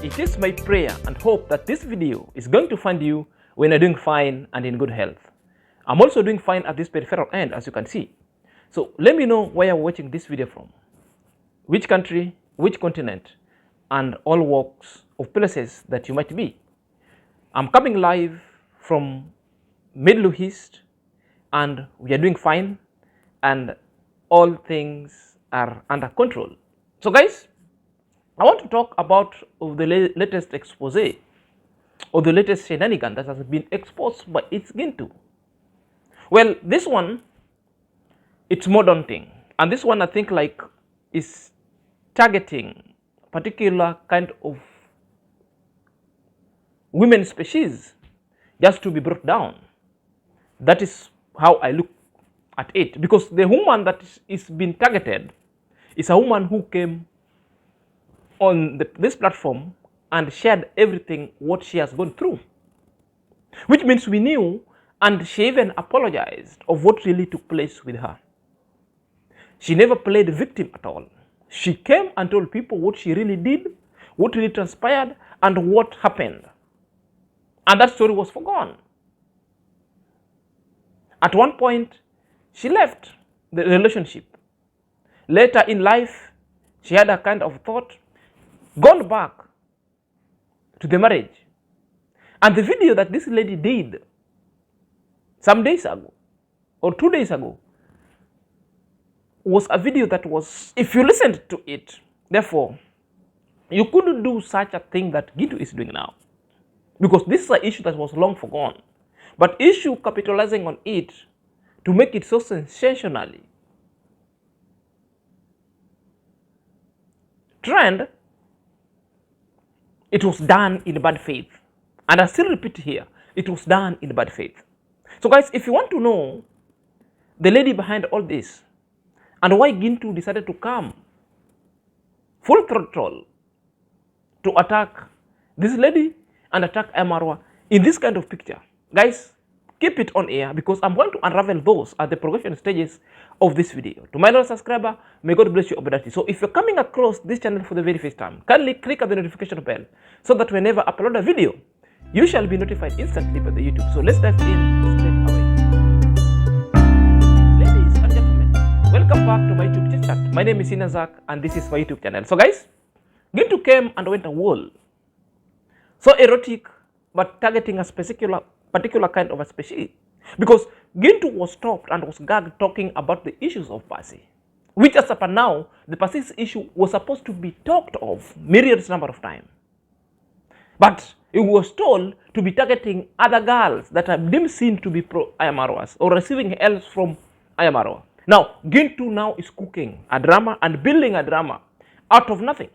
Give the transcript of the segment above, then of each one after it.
It is my prayer and hope that this video is going to find you when you're doing fine and in good health. I'm also doing fine at this peripheral end, as you can see. So let me know where you're watching this video from, which country, which continent, and all walks of places that you might be. I'm coming live from Middle East, and we are doing fine, and all things are under control. So guys, I want to talk about the latest expose, or the latest shenanigan that has been exposed by its Gintu. Well, this one, it's more daunting, and this one I think like is targeting a particular kind of women species just to be brought down. That is how I look at it, because the woman that is being targeted is a woman who came on this platform and shared everything what she has gone through, which means we knew, and she even apologized of what really took place with her. She never played victim at all. She came and told people what she really did, what really transpired, and what happened. And that story was forgotten. At one point, she left the relationship. Later in life, she had a kind of thought, gone back to the marriage. And the video that this lady did some days ago, or 2 days ago, was a video that was, if you listened to it, therefore, you couldn't do such a thing that Gintu is doing now. Because this is an issue that was long forgone. But issue capitalizing on it to make it so sensationally trend, it was done in bad faith. And I still repeat here, it was done in bad faith. So guys, if you want to know the lady behind all this and why Gintu decided to come full throttle to attack this lady and attack Marwa in this kind of picture, guys, keep it on air, because I'm going to unravel those at the progression stages of this video. To my loyal subscriber, may God bless you abundantly. So if you're coming across this channel for the very first time, kindly click on the notification bell so that whenever I upload a video, you shall be notified instantly by the YouTube. So let's dive in straight away. Ladies and gentlemen, welcome back to my YouTube chit chat. My name is Inazak and this is my YouTube channel. So guys, Gintu came and went a wall. So erotic, but targeting a particular kind of a species. Because Gintu was stopped and was gagged talking about the issues of Pasi, which as up now, the Pasi's issue was supposed to be talked of myriad number of times. But it was told to be targeting other girls that are deemed seen to be pro-Ayamarwas or receiving help from Ayamarwa. Now, Gintu now is cooking a drama and building a drama out of nothing.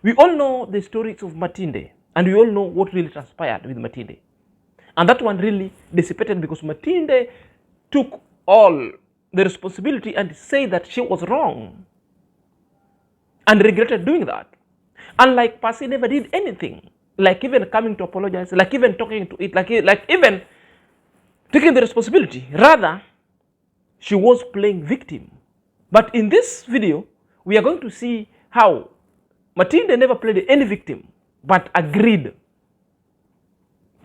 We all know the stories of Matinde, and we all know what really transpired with Matinde. And that one really dissipated because Matinde took all the responsibility and said that she was wrong and regretted doing that. Unlike Pasi never did anything, like even coming to apologize, like even talking to it, like even taking the responsibility. Rather, she was playing victim. But in this video, we are going to see how Matinde never played any victim, but agreed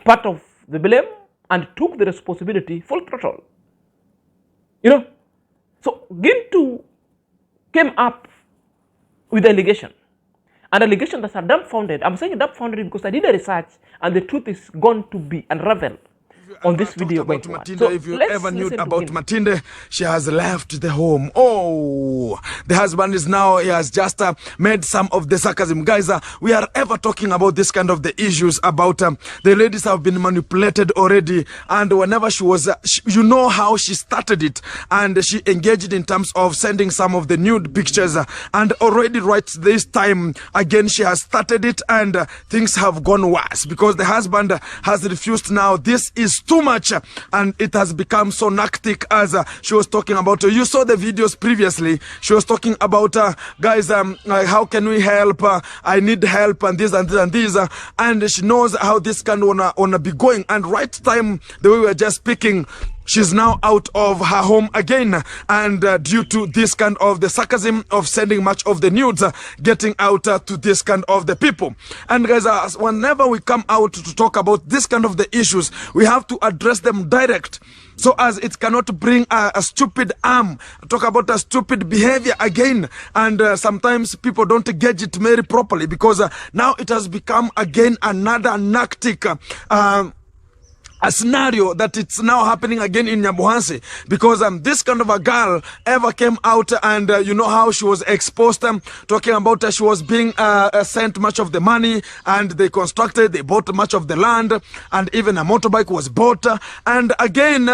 part of the blame and took the responsibility full throttle. You know, so Gintu came up with the allegation. An allegation that's dumbfounded. I'm saying dumbfounded because I did a research and the truth is going to be unraveled on this video. About Matinde, so if you ever knew about Matinde, she has left the home. Oh, the husband is now, he has just made some of the sarcasm. Guys, we are ever talking about this kind of the issues about the ladies have been manipulated already. And whenever she was, you know how she started it. And she engaged in terms of sending some of the nude pictures. And already right this time, again, she has started it and things have gone worse because the husband has refused now. This is too much and it has become so narcotic, as she was talking about. You saw the videos previously. She was talking about guys, how can we help? I need help and this and this and this, and she knows how this can wanna be going. And right time, the way we were just speaking, she's now out of her home again, and due to this kind of the sarcasm of sending much of the nudes getting out to this kind of the people. And guys, whenever we come out to talk about this kind of the issues, we have to address them direct, so as it cannot bring a stupid arm, talk about a stupid behavior again. And sometimes people don't gauge it very properly, because now it has become again another anarchic a scenario that it's now happening again in Nyabuhansi, because this kind of a girl ever came out, and you know how she was exposed, talking about she was being sent much of the money, and they bought much of the land, and even a motorbike was bought. And again,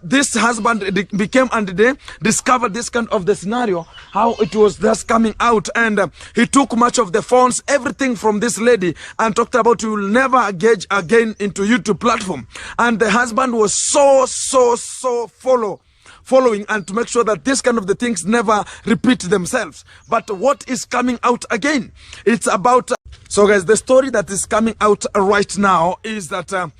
this husband became, and they discovered this kind of the scenario, how it was just coming out, and he took much of the phones, everything from this lady, and talked about you will never engage again into YouTube platform. And the husband was so following, and to make sure that this kind of the things never repeat themselves. But what is coming out again? It's about so guys, the story that is coming out right now is that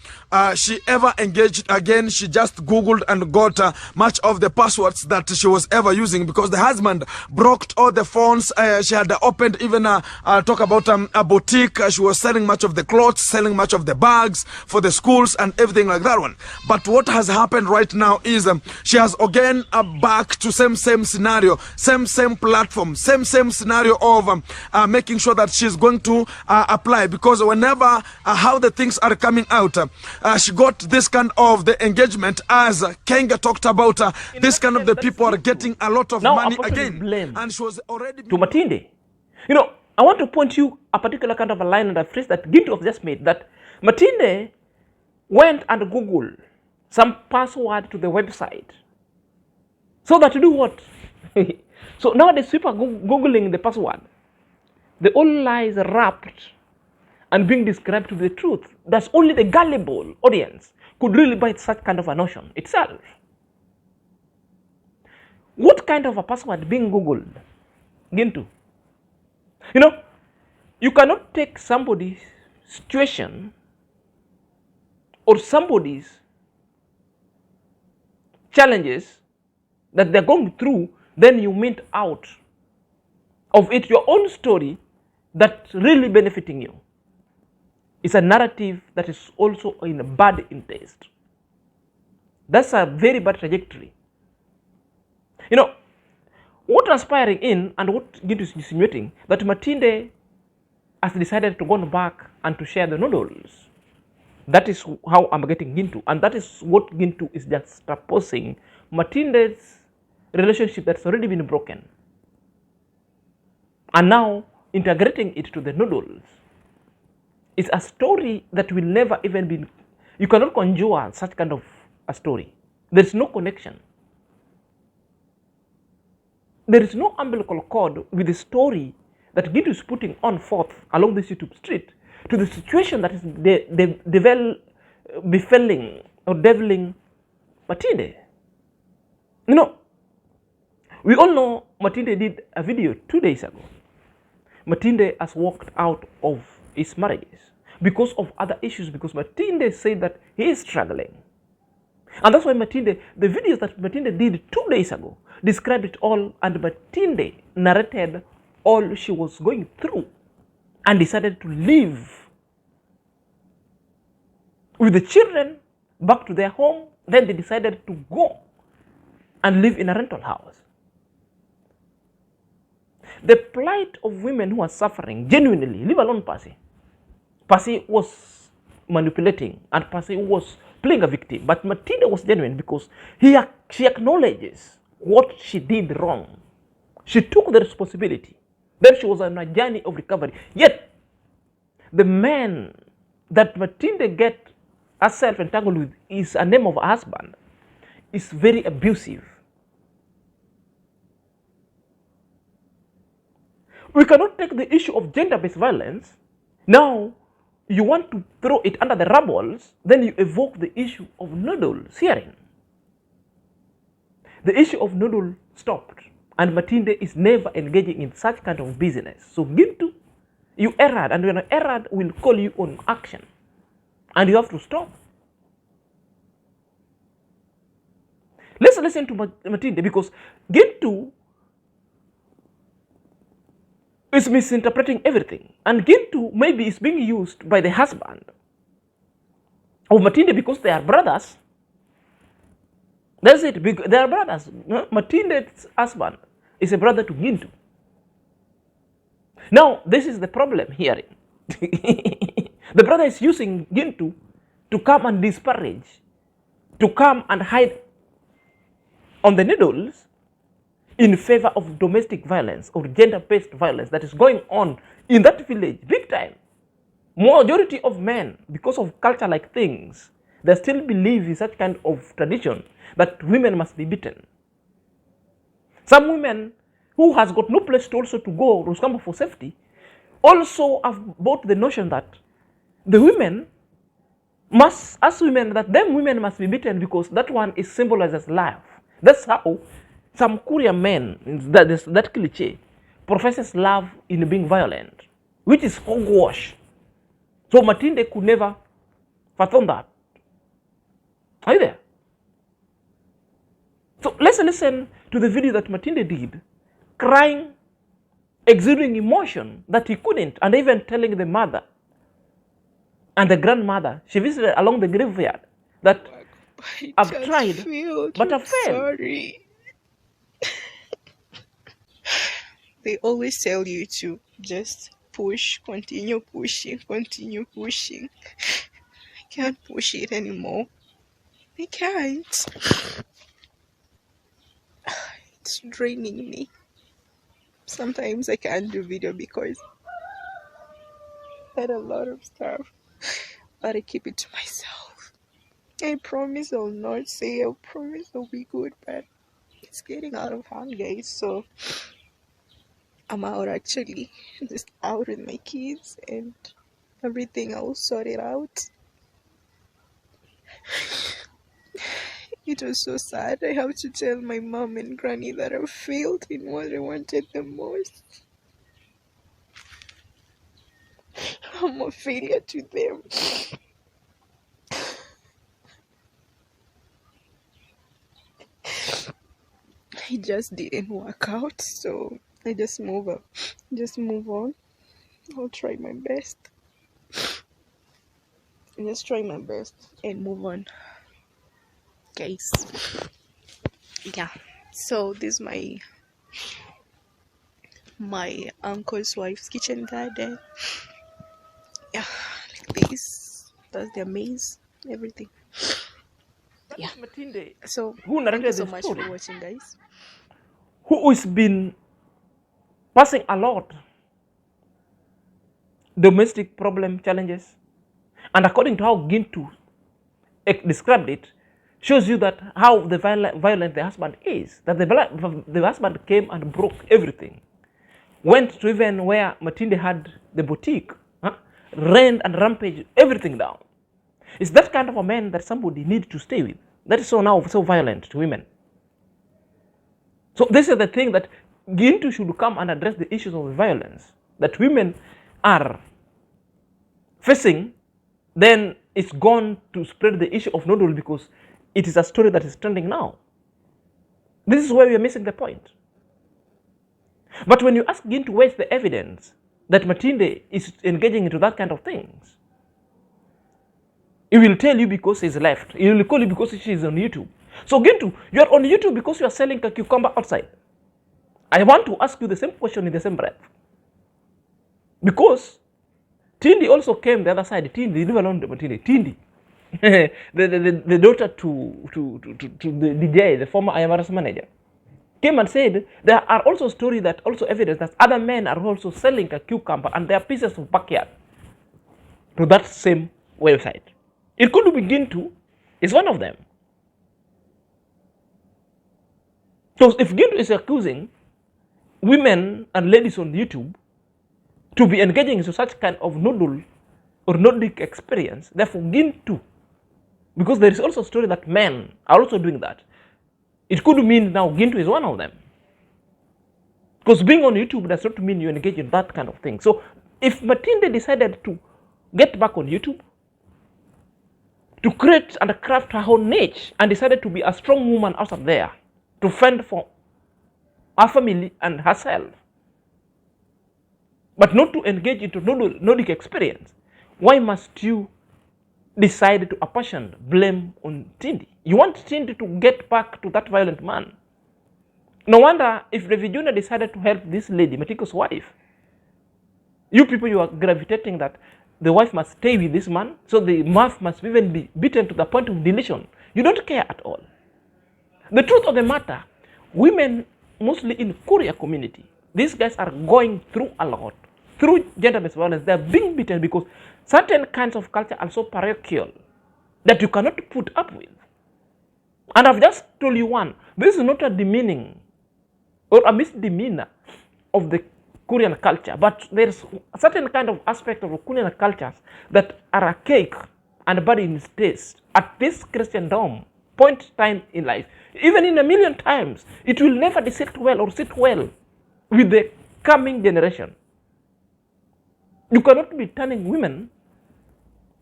she ever engaged again. She just googled and got much of the passwords that she was ever using, because the husband broke all the phones. She had opened even talk about a boutique. She was selling much of the clothes, selling much of the bags for the schools and everything like that one. But what has happened right now is she has again back to same scenario, same platform, same scenario of making sure that she's going to apply, because whenever how the things are coming out, she got this kind of the engagement, as Kenga talked about, this kind of the people are getting a lot of money again, and she was already to Matinde. You know, I want to point you a particular kind of a line and a phrase that Gintu just made, that Matinde went and Googled some password to the website, so that to do what? So nowadays people are Googling the password. The all lies wrapped and being described to be the truth. That's only the gullible audience could really buy such kind of a notion itself. What kind of a password being Googled? Gintu. You know, you cannot take somebody's situation or somebody's challenges that they're going through, then you mint out of it your own story that's really benefiting you. It's a narrative that is also in a bad in taste. That's a very bad trajectory. You know, what transpiring in, and what Gintu is insinuating, that Matinde has decided to go back and to share the noodles. That is how I'm getting Gintu, and that is what Gintu is just opposing Matinde's relationship that's already been broken, and now integrating it to the noodles. It's a story that will never even be, you cannot conjure such kind of a story. There's no connection. There is no umbilical cord with the story that Gintu is putting on forth along this YouTube street to the situation that is befalling or deviling Matinde. You know, we all know Matinde did a video 2 days ago. Matinde has walked out of his marriages because of other issues, because Matinde said that he is struggling. And that's why Matinde, the videos that Matinde did 2 days ago, described it all, and Matinde narrated all she was going through and decided to leave with the children back to their home. Then they decided to go and live in a rental house. The plight of women who are suffering genuinely, leave alone Percy. Percy was manipulating and Percy was playing a victim, but Matinde was genuine because she acknowledges what she did wrong. She took the responsibility. Then she was on a journey of recovery. Yet, the man that Matinde get herself entangled with is a name of a husband, is very abusive. We cannot take the issue of gender-based violence. Now, you want to throw it under the rubbles, then you evoke the issue of noodle sharing. The issue of noodle stopped, and Matinde is never engaging in such kind of business. So Gintu, you erred, and when you erred, will call you on action, and you have to stop. Let's listen to Matinde, because Gintu is misinterpreting everything. And Gintu maybe is being used by the husband of Matinde because they are brothers. That's it. They are brothers. Matinde's husband is a brother to Gintu. Now, this is the problem here. The brother is using Gintu to come and disparage, to come and hide on the needles in favor of domestic violence or gender-based violence that is going on in that village big time. Majority of men, because of culture-like things, they still believe in such kind of tradition that women must be beaten. Some women who has got no place to also to go or come for safety also have bought the notion that the women must, as women, that them women must be beaten because that one is symbolized as love. That's how some Korean men, that cliche, professes love in being violent, which is hogwash. So Matinde could never fathom that. Are you there? So let's listen to the video that Matinde did, crying, exuding emotion that he couldn't, and even telling the mother and the grandmother she visited along the graveyard that I've tried, but I've failed. Sorry. They always tell you to just push, continue pushing, continue pushing. I can't push it anymore. I can't. It's draining me. Sometimes I can't do video because I had a lot of stuff, but I keep it to myself. I promise I'll not say, I promise I'll be good, but it's getting out of hand, guys, so I'm out actually, just out with my kids and everything. I'll sort it out. It was so sad. I have to tell my mom and granny that I failed in what I wanted the most. I'm a failure to them. It just didn't work out, so I just move on. I'll try my best. Just try my best and move on, guys. Yeah, so this is my uncle's wife's kitchen garden. Yeah, like this. That's their maze, everything. Yeah. Matinde, So who thank you narrated so the much story, for watching, guys. who has been passing a lot domestic problem challenges, and according to how Gintu described it, shows you that how the violent the husband is. That the husband came and broke everything, went to even where Matinde had the boutique, ran and rampaged everything down. It's that kind of a man that somebody needs to stay with. That is so violent to women. So this is the thing that Gintu should come and address the issues of violence that women are facing. Then it's gone to spread the issue of nodal because it is a story that is trending now. This is where we are missing the point. But when you ask Gintu where's the evidence that Matinde is engaging into that kind of things, he will tell you because he's left. He will call you because she's on YouTube. So Gintu, you are on YouTube because you are selling a cucumber outside. I want to ask you the same question in the same breath. Because Tindi also came the other side. Tindi, leave alone Matinde. Tindi, the daughter to the DJ, the former IMRS manager, came and said there are also stories that also evidence that other men are also selling a cucumber and their pieces of backyard to that same website. It could begin to is one of them. So if Gintu is accusing women and ladies on YouTube to be engaging into such kind of nodal or Nordic experience, therefore Gintu, because there is also a story that men are also doing that, it could mean now Gintu is one of them. Because being on YouTube does not mean you engage in that kind of thing. So if Matinde decided to get back on YouTube, to create and craft her own niche and decided to be a strong woman out there to fend for her family and herself, but not to engage into Nordic experience. Why must you decide to apportion blame on Tindi? You want Tindi to get back to that violent man. No wonder if Reverend Junior decided to help this lady, Matiko's wife. You people, you are gravitating that the wife must stay with this man, so the wife must even be beaten to the point of deletion. You don't care at all. The truth of the matter, women, mostly in Korea community, these guys are going through a lot. Through gender-based violence, they are being beaten because certain kinds of culture are so parochial that you cannot put up with. And I've just told you one, this is not a demeaning or a misdemeanor of the Korean culture, but there's a certain kind of aspect of the Korean cultures that are archaic and bad in its taste. At this Christendom point time in life, even in a million times, it will never sit well or sit well with the coming generation. You cannot be turning women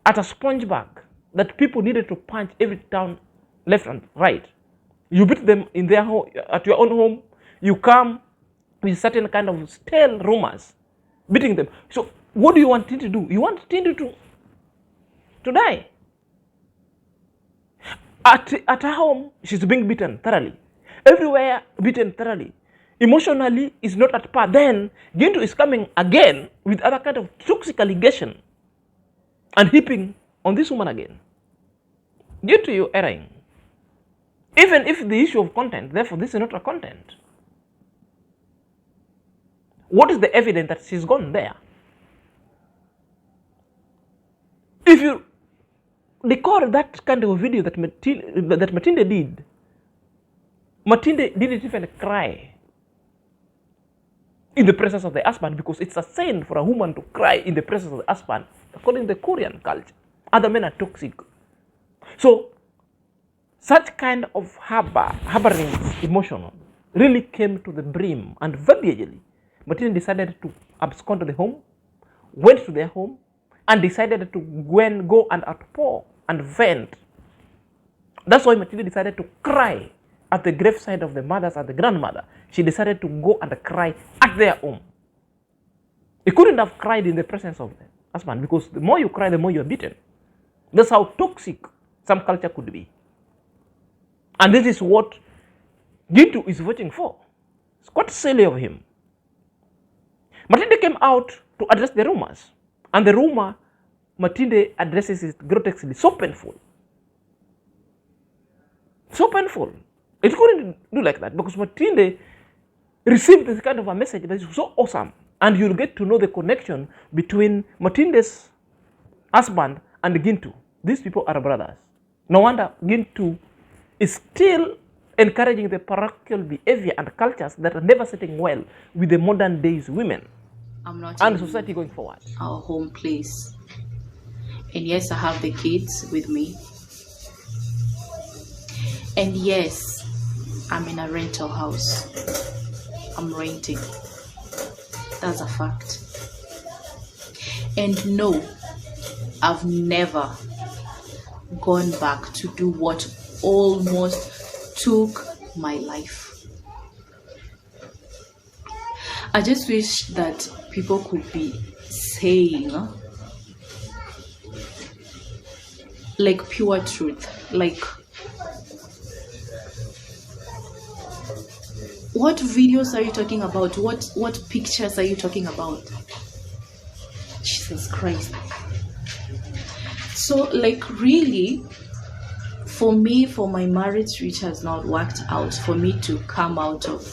at a sponge bag that people needed to punch every town left and right. You beat them in their home, at your own home. You come with certain kind of stale rumors, beating them. So what do you want Tindi to do? You want Tindi to die. At her home, she's being beaten thoroughly. Everywhere, beaten thoroughly. Emotionally, is not at par. Then, Gintu is coming again with other kind of toxic allegation and heaping on this woman again. Gintu, you're erring. Even if the issue of content, therefore, this is not a content. What is the evidence that she's gone there? If you recall that kind of video that Matinde did, Matinde didn't even cry in the presence of the husband because it's a sin for a woman to cry in the presence of the husband, according to the Korean culture. Other men are toxic. So, such kind of harboring emotional really came to the brim, and verbally, Matinde decided to abscond to the home, went to their home, and decided to go and outpour and vent. That's why Matinde decided to cry at the graveside of the mothers and the grandmother. She decided to go and cry at their home. He couldn't have cried in the presence of the husband because the more you cry, the more you are beaten. That's how toxic some culture could be. And this is what Gintu is voting for. It's quite silly of him. Matinde came out to address the rumors. And the rumor Matinde addresses is grotesquely so painful. So painful. It couldn't do like that because Matinde received this kind of a message that is so awesome. And you'll get to know the connection between Matinde's husband and Gintu. These people are brothers. No wonder Gintu is still encouraging the parochial behavior and cultures that are never sitting well with the modern days women and society going forward. Our home place. And yes, I have the kids with me. And yes, I'm in a rental house. I'm renting. That's a fact. And no, I've never gone back to do what almost took my life. I just wish that people could be saying like pure truth, like what videos are you talking about? What pictures are you talking about? Jesus Christ. So like really, for me, for my marriage which has not worked out, for me to come out of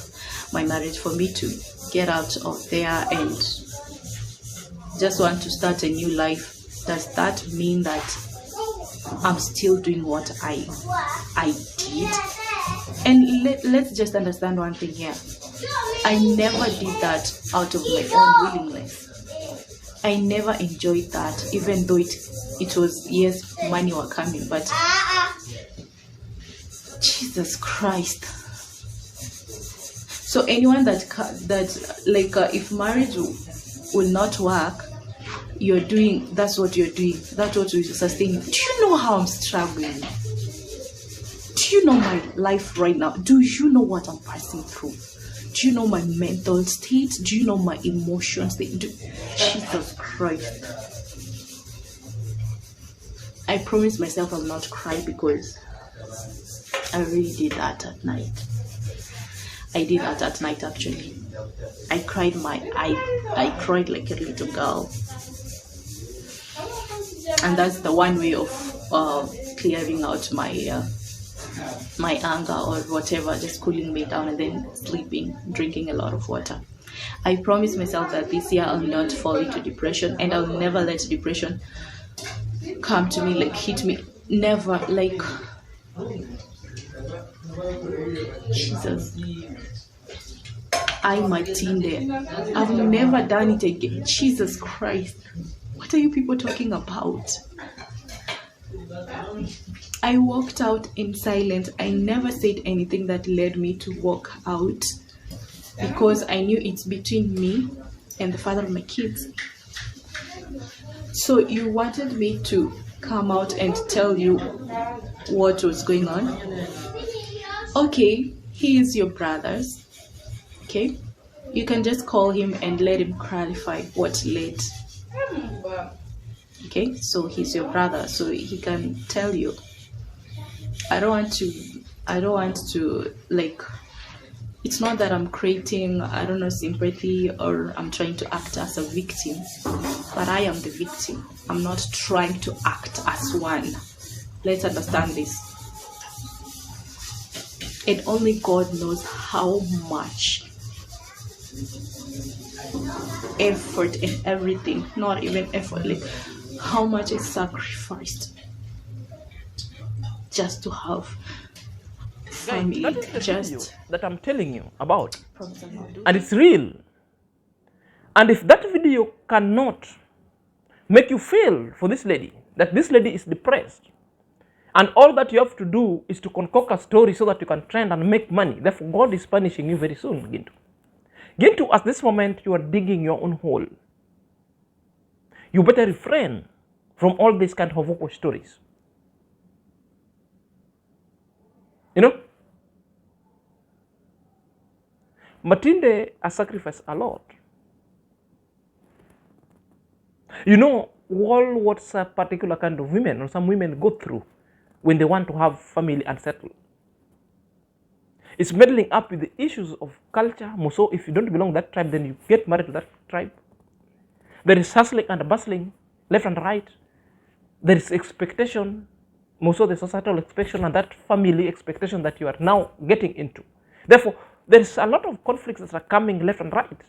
my marriage, for me to get out of there and just want to start a new life, does that mean that I'm still doing what I did? And let's just understand one thing here. I never did that out of my own willingness. I never enjoyed that, even though it was, yes, money were coming, but Jesus Christ. So anyone that like if marriage will not work, you're doing, that's what you're doing, that's what will sustain you. Do you know how I'm struggling? Do you know my life right now? Do you know what I'm passing through? Do you know my mental state? Do you know my emotions? Jesus Christ. I promised myself I'll not cry because I really did that at night. I did that at night actually. I cried I cried like a little girl. And that's the one way of clearing out my my anger or whatever, just cooling me down and then sleeping, drinking a lot of water. I promised myself that this year I'll not fall into depression, and I'll never let depression come to me, like hit me. Never, like, Jesus. Matinde, I've never done it again. Jesus Christ. What are you people talking about? I walked out in silence. I never said anything that led me to walk out because I knew it's between me and the father of my kids. So you wanted me to come out and tell you what was going on? Okay, he is your brother's. Okay, you can just call him and let him clarify what led. Okay, so he's your brother, so he can tell you. I don't want to like, it's not that I'm creating, I don't know, sympathy, or I'm trying to act as a victim, but I am the victim. I'm not trying to act as one. Let's understand this. And only God knows how much effort and everything, not even effort, like how much I sacrificed just to have family. Guys, that is the just video that I'm telling you about, and it's real. And if that video cannot make you feel for this lady, that this lady is depressed, and all that you have to do is to concoct a story so that you can trend and make money, therefore God is punishing you very soon, Gintu. Gintu, at this moment, you are digging your own hole. You better refrain from all these kind of vocal stories. You know, Matinde has sacrificed a lot. You know, what's a particular kind of women, or some women go through when they want to have family and settle. It's meddling up with the issues of culture. More so, if you don't belong to that tribe, then you get married to that tribe. There is hustling and bustling left and right. There is expectation, more so the societal expectation and that family expectation that you are now getting into. Therefore, there is a lot of conflicts that are coming left and right.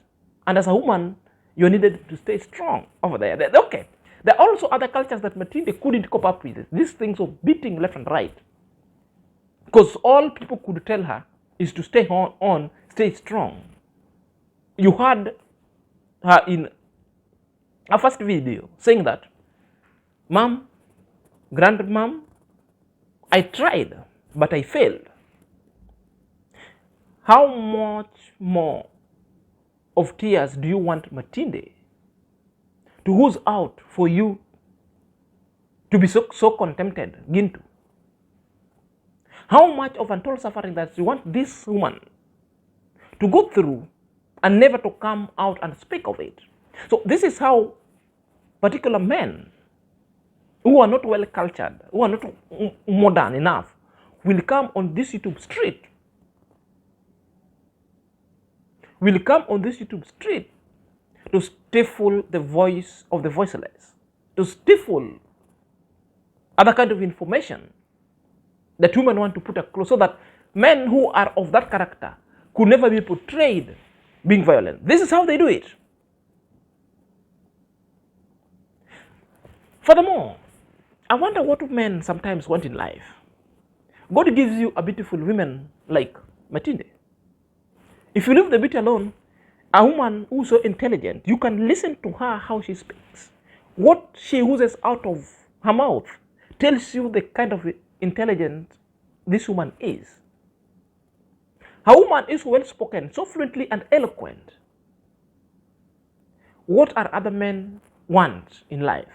And as a woman, you're needed to stay strong over there. Okay. There are also other cultures that Matinde couldn't cope up with. These things of beating left and right. Because all people could tell her is to stay on, stay strong. You heard her in her first video saying that, Mom, Grandmom, I tried, but I failed. How much more of tears do you want Matinde to ooze out for you to be so contented, Gintu? How much of untold suffering that you want this woman to go through and never to come out and speak of it? So this is how particular men who are not well cultured, who are not modern enough, will come on this YouTube street. Will come on this YouTube street to stifle the voice of the voiceless, to stifle other kind of information that women want to put across, so that men who are of that character could never be portrayed being violent. This is how they do it. Furthermore, I wonder what men sometimes want in life. God gives you a beautiful woman like Matinde. If you leave the beauty alone, a woman who's so intelligent, you can listen to her how she speaks. What she oozes out of her mouth tells you the kind of intelligent this woman is. Her woman is well spoken, so fluently and eloquent. What are other men want in life.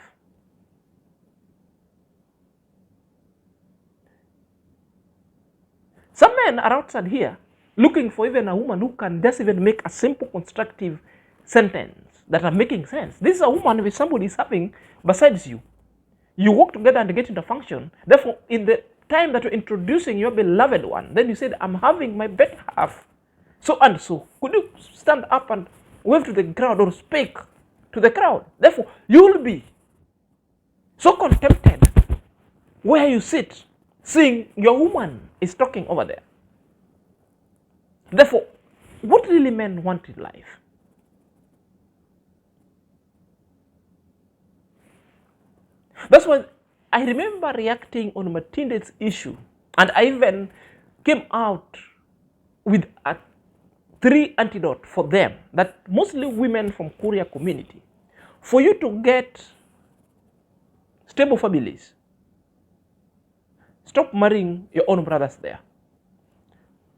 Some men are outside here looking for even a woman who can just even make a simple constructive sentence that are making sense. This is a woman with somebody is having besides you. You work together and get into function. Therefore, in the time that you're introducing your beloved one, then you said, I'm having my better half. So and so. Could you stand up and wave to the crowd or speak to the crowd? Therefore, you will be so contented where you sit, seeing your woman is talking over there. Therefore, what really men want in life? That's why I remember reacting on Matinde's issue, and I even came out with a 3 antidote for them, that mostly women from Korea community, for you to get stable families, stop marrying your own brothers there.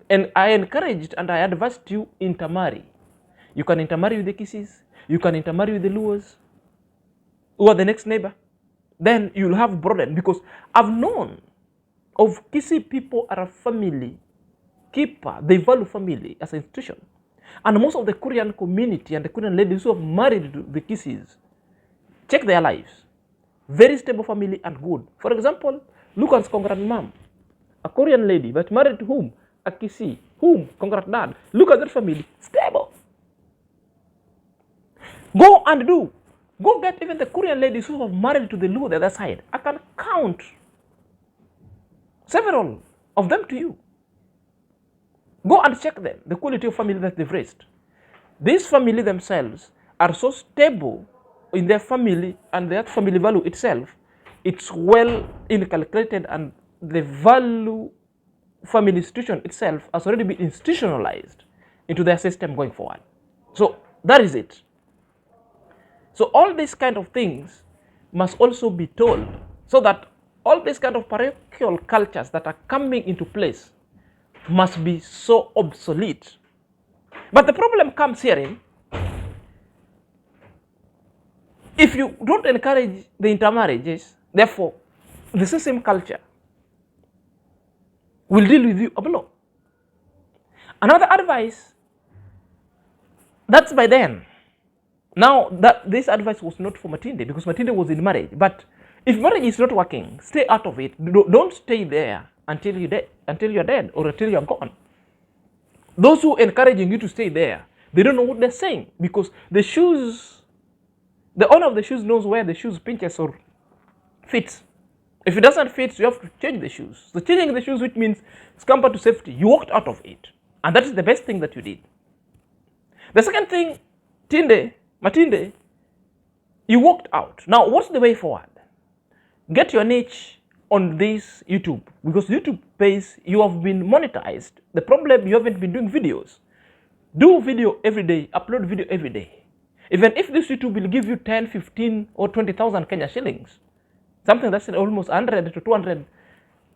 And I encouraged and I advised you intermarry. You can intermarry with the Kisses, you can intermarry with the Luos, who are the next neighbor. Then you'll have broadened, because I've known of Kisi people are a family keeper. They value family as an institution. And most of the Korean community and the Korean ladies who have married the Kisses, check their lives. Very stable family and good. For example, look at Kongrat mom, a Korean lady, but married to whom? A Kisi. Whom? Kongrat dad. Look at that family. Stable. Go and do. Go get even the Korean ladies who have married to the Luo the other side. I can count several of them to you. Go and check them, the quality of family that they've raised. These family themselves are so stable in their family, and that family value itself, it's well inculcated, and the value family institution itself has already been institutionalized into their system going forward. So that is it. So all these kind of things must also be told, so that all these kind of parochial cultures that are coming into place must be so obsolete. But the problem comes herein, if you don't encourage the intermarriages, therefore the same culture will deal with you a blow. Another advice, that's by then. Now, this advice was not for Matinde, because Matinde was in marriage. But if marriage is not working, stay out of it. Don't stay there until you're dead or until you're gone. Those who are encouraging you to stay there, they don't know what they're saying, because the shoes, the owner of the shoes knows where the shoes pinches or fits. If it doesn't fit, you have to change the shoes. So changing the shoes, which means scamper to safety, you walked out of it. And that is the best thing that you did. The second thing, Matinde, you walked out. Now, what's the way forward? Get your niche on this YouTube, because YouTube pays, you have been monetized. The problem, you haven't been doing videos. Do video every day, upload video every day. Even if this YouTube will give you 10, 15 or 20,000 Kenya shillings, something that's almost 100 to 200,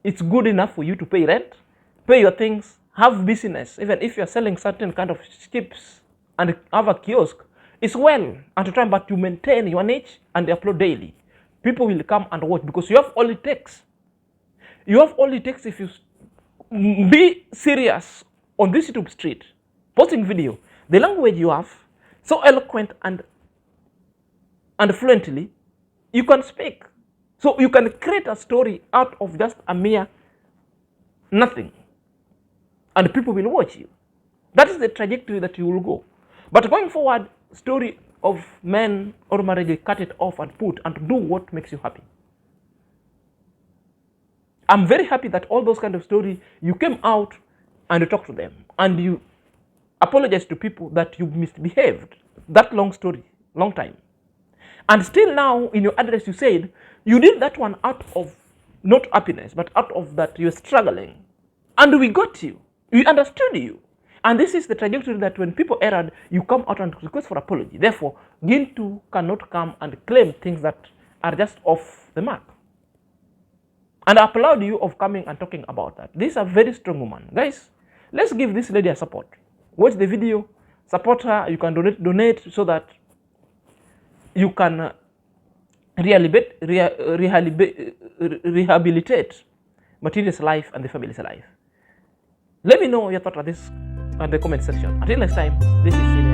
it's good enough for you to pay rent, pay your things, have business. Even if you're selling certain kind of chips and have a kiosk, it's well at a time, but you maintain your niche and upload daily. People will come and watch, because you have all it takes. You have all it takes if you be serious on this YouTube street, posting video. The language you have, so eloquent and fluently, you can speak. So you can create a story out of just a mere nothing, and people will watch you. That is the trajectory that you will go. But going forward, story of men or marriage, cut it off and put and do what makes you happy. I'm very happy that all those kind of stories, you came out and you talked to them and you apologize to people that you misbehaved. That long story, long time. And still now in your address you said you did that one out of not happiness, but out of that you're struggling. And we got you. We understood you. And this is the trajectory that when people erred, you come out and request for apology. Therefore, Gintu cannot come and claim things that are just off the mark. And I applaud you of coming and talking about that. This is a very strong woman. Guys, let's give this lady a support. Watch the video, support her. You can donate so that you can rehabilitate Matinde's life and the family's life. Let me know your thoughts on this in the comment section. Until next time, this is Senior.